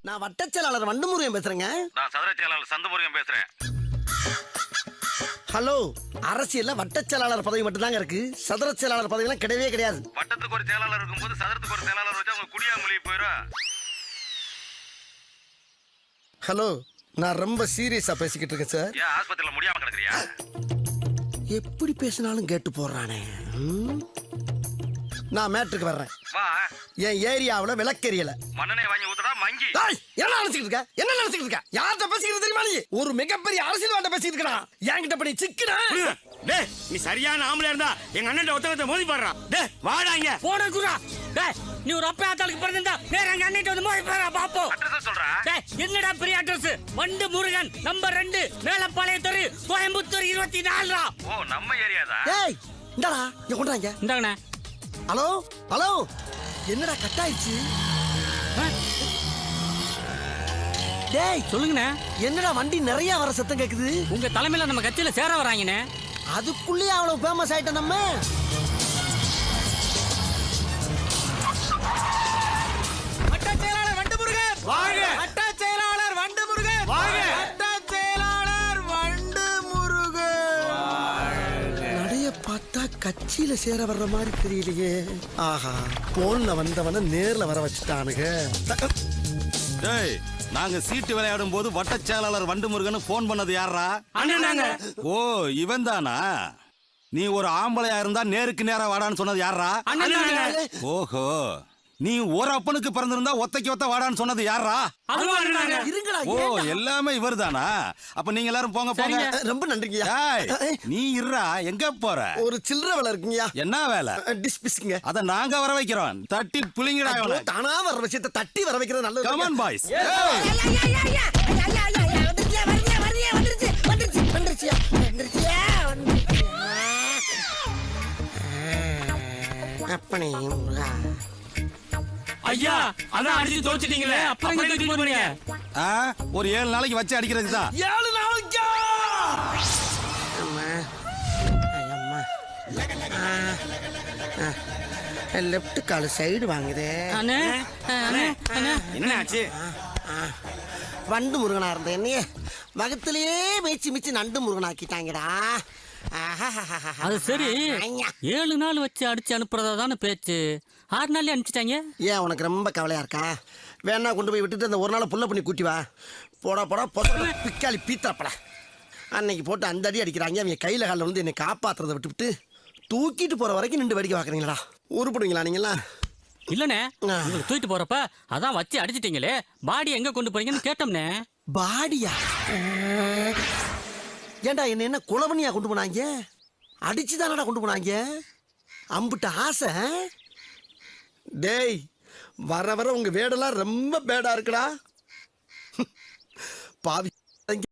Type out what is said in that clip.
நான் வட்டச் செயலாளர் வண்டுமுருகன் பேசுறேங்க. நான் சதுர செயலாளர் சந்தமுருகன் பேசுறேன். ஹலோ, அரசியல்ல வட்டச் செயலாளர் பதவி மட்டும் தாங்க இருக்கு. சதுர செயலாளர் பதவி எல்லாம் கிடையவே கிடையாது. வட்டத்துக்கு ஒரு செயலாளர் இருக்கும்போது சதுரத்துக்கு ஒரு செயலாளர் வச்சா அவங்க குடியா மொழி போயிடும். ஹலோ, நான் ரொம்ப சீரியஸா பேசிக்கிட்டு இருக்கேன் சார். ஏன் ஆஸ்பத்திரியில முடியாம கிடக்குறியா? எப்படி பேசினாலும் கேட்டு போடுறானே. நான் மேட்ருக்கு வர்றேன். வா. என் ஏரியாவுல விளக்கெரியல. மண்ணெண்ணெய் வாங்கி ஊத்துடா மங்கி. என்ன நினைச்சிட்டு இருக்க? என்ன நினைச்சிட்டு இருக்க? யார்கிட்ட பேசிக்கிறது தெரியுமா நீ? ஒரு மிகப்பெரிய அரசியல்வாட்ட பேசிட்டு இருக்கா. என்கிட்ட பண்ணி சிக்கனா? டேய், நீ சரியான ஆம்பளை இருந்தா எங்க அண்ணன் ஒருத்தவத்தை மோதி பாடுறா. டேய், வாடா இங்க. போட குறா. டேய், நீ ஒரு அப்பா ஆத்தாளுக்கு பிறந்தா நேரா எங்க அண்ணன் வந்து மோதி பாடுறா பாப்போம். அட்ரஸ் சொல்றா. டேய், என்னடா பெரிய அட்ரஸ்? வண்டு முருகன் நம்பர் 2 மேலப்பாளையம் தெரு கோயம்புத்தூர் 24. ஓ, நம்ம ஏரியா தான். ஏய், இந்தாடா, இங்க கொண்டாங்க. இந்தாங்கண்ணே. ஹலோ ஹலோ, என்னடா கட் ஆயிடுச்சு? டேய் சொல்லுங்கண்ணே. என்னடா வண்டி நிறைய வர சத்தம் கேக்குது? உங்க தலைமையில நம்ம கட்சியில சேர வராங்கண்ணே. அதுக்குள்ளேயே அவ்வளவு ஃபேமஸ் ஆயிட்ட நம்ம. வட்ட செயலாளர் வண்டு முருகன் வாங்க. வட்ட செயலாளர் வண்டு முருகன் வாங்க. வட்ட செயலாளர் வண்டு முருகன். நடைய பார்த்தா கட்சியில சேர வர்ற மாதிரி தெரியலையே. ஆஹா, போன்ல வந்தவன நேர்ல வர வச்சுட்டானுங்க. டேய், நாங்க சீட்டு விளையாடும் போது வட்டச் செயலாளர் வண்டுமுருகன் போன் பண்ணது யாரா? அண்ணனாங்க. ஓ, இவன் தானா? நீ ஒரு ஆம்பளையா இருந்தா நேருக்கு நேரா வாடான்னு சொன்னது யாரா? அண்ணனாங்க. ஓஹோ, நீ ஒரு அப்பனுக்கு பிறந்திருந்தா ஒத்தைக்கு ஒத்த வாடான்னு சொன்னது யாரா? அதுவும் அண்ணனாங்க. இருங்கடா, ஓ, ஏன்டா? எல்லாமே இவர் தானா? அப்ப நீங்க எல்லாரும் போங்க போங்க. ரொம்ப நன்றிங்கய்யா. டேய், நீ இருடா, எங்க போற? ஒரு சில்லற வேலை இருக்குங்கய்யா. என்ன வேலை? டிஸ்பிஸ்ங்க. அத நாங்க வர வைக்கிறோம். தட்டி புளிங்கடா இவனை. தானா வர விஷயத்தை தட்டி வர வைக்கிறது நல்லது. Come on boys. அப்பனே ஐயா, அதான் அடிச்சு தோச்சிட்டீங்களே, அப்புறம் எங்க தூக்கி போறீங்க? ஆ, ஒரு 7 நாளைக்கு வச்சு அடிக்கிறதுக்கு தான். 7 நாளைக்கா? அம்மா, ஐயம்மா. Left call side வாங்குதே. அண்ணே, அண்ணே, அண்ணே. என்ன ஆச்சு? வண்டு முருகனா இருந்த என்னையே வகத்திலேயே மேய்ச்சி மிச்சு நண்டு முருகனாக்கிட்டாங்கடா. அது சரி, 7 நாள் வச்சு அடிச்சு அனுப்புறதா தானே பேச்சு. 6 நாள்லயே அனுப்பிச்சிட்டாங்க. ஏன் உனக்கு ரொம்ப கவலையா இருக்கா? வேணா கொண்டு போய் விட்டுட்டு அந்த ஒரு நாள் புள்ள பண்ணி கூட்டி வா. போடா போடா பொச பிக்காளி பீத்தாப்பட. அன்னைக்கு போட்டு அந்த அடி அடிக்கிறாங்க. அவங்க கையில காலில் வந்து என்னை காப்பாத்துறதை விட்டுவிட்டு தூக்கிட்டு போற வரைக்கும் நின்று வேடிக்கை பார்க்குறீங்களா? உருப்பிடுவீங்களா நீங்களா? இல்லண்ணே, உங்களுக்கு தூக்கிட்டு போறப்ப அதான் வச்சு அடிச்சிட்டீங்களே, பாடி எங்க கொண்டு போறீங்கன்னு கேட்டோம்னே. பாடியா? ஏண்டா என்ன குலவனியா கொண்டு போனாங்க? அடிச்சு தானடா கொண்டு போனாங்க. அம்புட்ட ஆசை. டேய், வர வர உங்க வேடெல்லாம் ரொம்ப பேடா இருக்குடா. பாவி.